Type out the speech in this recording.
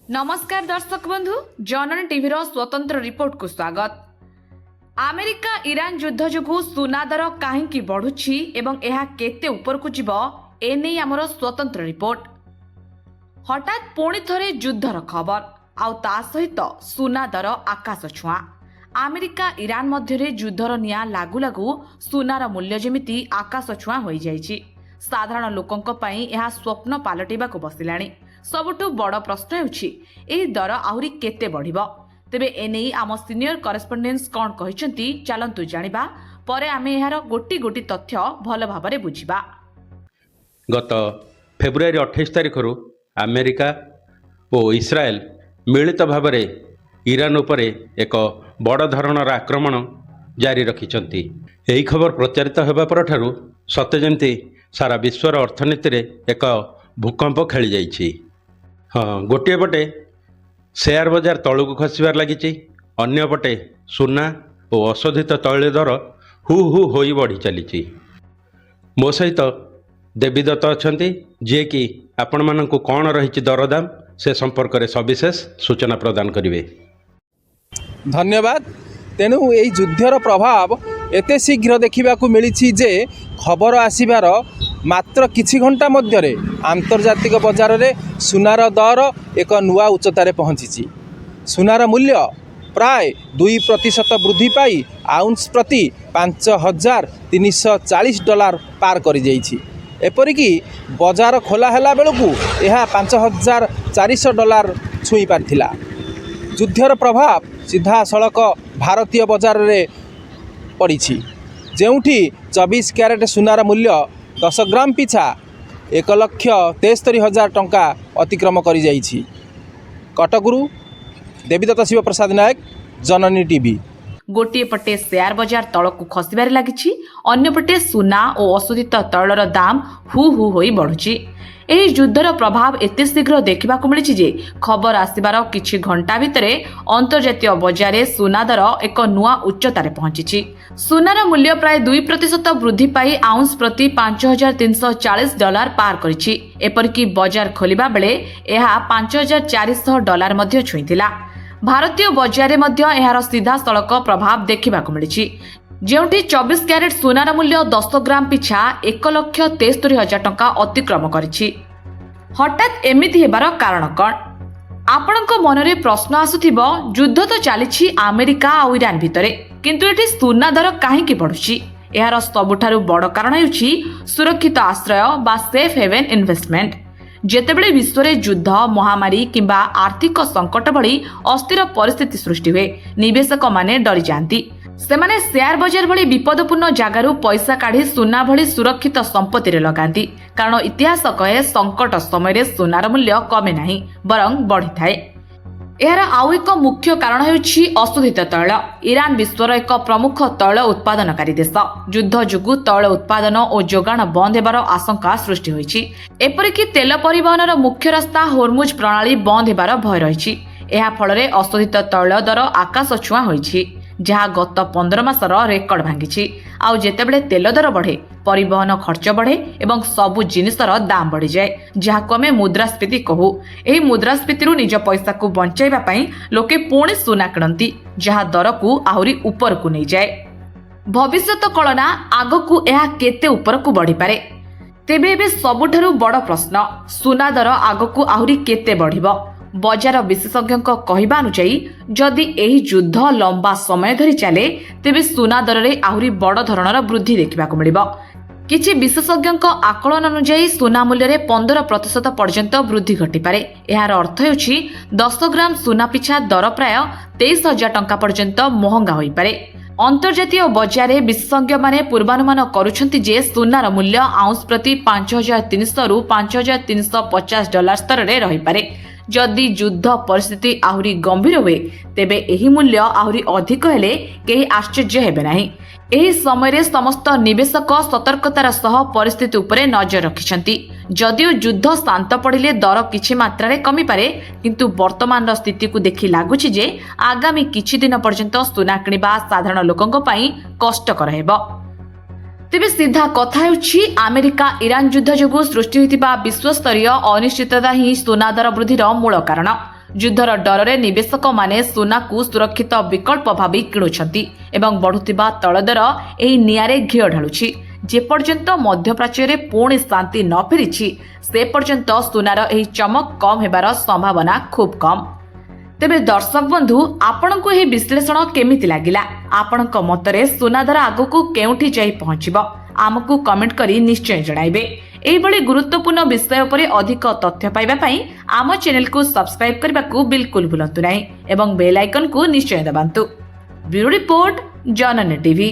नमस्कार दर्शक बंधु जननी टीवी स्वतंत्र रिपोर्ट को स्वागत। अमेरिका ईरान युद्ध जोगु सुना दर कहीं बढ़ुछि एवं यह केते ऊपर को जीव एने आमर स्वतंत्र रिपोर्ट। हठात पुणी थरे युद्धर खबर आउ ता सहित सुना दर आकाश छुआ। अमेरिका ईरान मध्यरे युद्धर निया लागू लागू सुनार मूल्य जेमिति आकाश छुआ हो जाइछि। साधारण लोकंक पई यह स्वप्न पालटिबाको बसिलाणी। सबुठु बड़ प्रश्न हेउछि एही दर आहुरी केते बढ़िबो। तेबे एने आम सीनियर करेस्पोंडेंस कौन कहिसंती चलंतु जानिबा परे आमे एहार गोटी गोटी तथ्य भल भाबरे बुझिबा। गत फेब्रुआरी 28 तारिखर अमेरिका और इस्राएल मिलित भाव ईरान उपरे एक बड़ धरणर आक्रमण जारी रखिछंती। एही खबर प्रचारित होगा परठारु सते जेमती सारा विश्वर अर्थनीति रे एक भूकंप खेली जाइछि। हाँ, गोटे पटे शेयर बजार तलू खसबार लगी, अन्य पटे सुना और अशोधित तैल दर हु हु होई बढ़ी चली। मो सहित देवीदत्त अच्छी जी कि आपण मानक कौन रही दरदाम से संपर्क में सविशेष सूचना प्रदान करेंगे। धन्यवाद। तेणु यही युद्धर प्रभाव एते शीघ्र देखा मिली जे खबर आसबार मात्र किछि घंटा मध्य आंतर्जातिक बजार में सुनार दर एक नुआ उच्चतार पहुँची। सुनार मूल्य प्राय 2% वृद्धि पाई आउंस प्रति $5,340 पार कर जाइछि। एपरिकी बजार खोला हैला बेलू यह $5,400 छुई पारथिला। युद्धर प्रभाव सीधा सड़क भारतीय बजार में पड़ी, जेउठी 24 क्यारेट सुनार मूल्य 10 ग्राम पिछा 1,73,000 टंका अतिक्रम कर जाइछि। कटकरू देवीदत्त शिव प्रसाद नायक, जननी टीवी। गोटे पटे शेयर बजार तलकू खसबार लगी, अन्य पटे सुना और अशोधित तैलर दाम हु हु होई बढ़ुछि। एही युद्धर प्रभाव एते शीघ्र देखा मिली जे खबर आसबार किछि घंटा भितर अंतर्जातीय बजार सुना दर एक नुआ उच्चतार पहुंची। सुनार मूल्य प्राय 2% वृद्धि पाई आउंस प्रति $5,340 पार करिछि। एपरिकी बजार खोलिबा बेले यह $5,400 मध्य छुईथिला। भारतीय बजार मध्य एहार सीधा सड़क प्रभाव देखा मिली, जेउठी 24 क्यारेट सुनार मूल्य 10 ग्राम पिछा 1,73,000 टंका अतिक्रम करिछि। हठात एमिति हेबार कारण कौन? आपणक मनरे प्रश्न आसुथिबो, युद्ध तो चलीछि अमेरिका और ईरान भितरे, किंतु एठी सुना दर काहेकि बढ़ुछि? एहार सबुठारु बड़ कारण हेउछि सुरक्षित आश्रय बा सेफ हेवन इन्वेस्टमेंट। जेतेबेले विश्व युद्ध, महामारी किंबा आर्थिक संकट भली अस्थिर परिस्थिति सृष्टि हुए, निवेशक माने डरी जांती। सेमाने शेयर बजार भली विपदपूर्ण जगारू पैसा काढ़ी सुना भली सुरक्षित संपत्ति रे लगांती। कारण इतिहास कहे संकट समय सुनार मूल्य कमे नाही बरं बढ़ी थाए। एहार आउ एक मुख्य कारण हेउछि अशोधित तैल। ईरान विश्वर एक प्रमुख तैल उत्पादनकारी देश। युद्ध जोगु तैल उत्पादन और जोगाण बंद हेबार आशंका सृष्टि होइछि। एपरिकी तेल परिवहनर मुख्य रास्ता होर्मुज प्रणाली बंद हेबार भय रहिछि। एहा फଳରେ अशोधित तैल दर आकाश छुआ होइछि, जहाँ गत 15 मासर रेकर्ड भांगी। आउ जेतेबेले तेल दर बढ़े, परिवहन खर्च बढ़े एवं सबु जिनिसर दाम बढ़ी जाए, जहाँ आमे मुद्रास्फीति कहू। एही मुद्रास्फीति निज पैसा को बंचाइबा पई लोके पुणी सुना किणती, जहाँ दर को आहुरी ऊपर को नहीं जाए। भविष्यत कलना आगकू यह केते ऊपर को बढ़ी पारे। तेबे एबे सबुठारु बड़ प्रश्न, सुना दर आगकू आहुरी केते बढ़िबो? बजार विशेषज्ञ कहवा अनुसार जदि एही युद्ध लंबा समय धरी चले तेबे सुना दर रे आहुरी बड़ धरणर वृद्धि देखा मिलिबो। किछि विशेषज्ञ आकलन अनुसार सुना मूल्य रे 15% पर्यंत वृद्धि घटिपारे। एहार अर्थ हेउछि 10 ग्राम सुना पिछा दर प्राय 23,000 टंका पर्यंत महंगा होई पारे। अंतर्जातीय बजार विशेषज्ञ माने पूर्वानुमान करुछंती जे सुनार मूल्य आउंस प्रति $5,300 रु $5,350 स्तर रे रही पारे। जदि युद्ध परिस्थिति आहुरी गंभीर हुए तेबे एही मूल्य आहुरी अधिक हेले केही आश्चर्य हेबे नाही। एही समय समस्त निवेशक सतर्कतार सह परिस्थिति उपरे नजर रखिछंती। जदिओ युद्ध शांत पड़िले दर किछि मात्रा रे कमी पारे, किंतु वर्तमान स्थिति को देखि लागुछि जे आगामी किछि दिन पर्यंत सुना किनिबा साधारण लोकंक पई कष्टकर हेबो। तेबे सीधा कथा हेउछि अमेरिका ईरान युद्ध जोगु सृष्टि होइतिबा विश्वस्तरीय अनिश्चितता ही सुना दर वृद्धिर मूल कारण। ଯୁଦ୍ଧର ଡରରେ ନିବେଶକମାନେ ସୁନାକୁ ସୁରକ୍ଷିତ ବିକଳ୍ପ ଭାବେ କିଣୁଛନ୍ତି ଏବଂ ବଢୁଥିବା ତୈଳ ଦର ଏହି ନିଆଁରେ ଘିଅ ଢାଳୁଛି। ଯେପର୍ଯ୍ୟନ୍ତ ମଧ୍ୟପ୍ରାଚ୍ୟରେ ପୁଣି ଶାନ୍ତି ନ ଫେରିଛି ସେ ପର୍ଯ୍ୟନ୍ତ ସୁନାର ଏହି ଚମକ କମ୍ ହେବାର ସମ୍ଭାବନା ଖୁବ୍ କମ୍। ତେବେ ଦର୍ଶକ ବନ୍ଧୁ, ଆପଣଙ୍କୁ ଏହି ବିଶ୍ଳେଷଣ କେମିତି ଲାଗିଲା? ଆପଣଙ୍କ ମତରେ ସୁନା ଦର ଆଗକୁ କେଉଁଠି ଯାଇ ପହଞ୍ଚିବ? ଆମକୁ କମେଣ୍ଟ କରି ନିଶ୍ଚୟ ଜଣାଇବେ। ଏହିଭଳି ଗୁରୁତ୍ୱପୂର୍ଣ୍ଣ ବିଷୟ ଉପରେ ଅଧିକ ତଥ୍ୟ ପାଇବା ପାଇଁ ଆମ ଚ୍ୟାନେଲକୁ ସବସ୍କ୍ରାଇବ୍ କରିବାକୁ ବିଲକୁଲ ଭୁଲନ୍ତୁ ନାହିଁ ଏବଂ ବେଲ୍ ଆଇକନକୁ ନିଶ୍ଚୟ ଦବାନ୍ତୁ। ବ୍ୟୁରୋ ରିପୋର୍ଟ, ଜନନୀ ଟିଭି।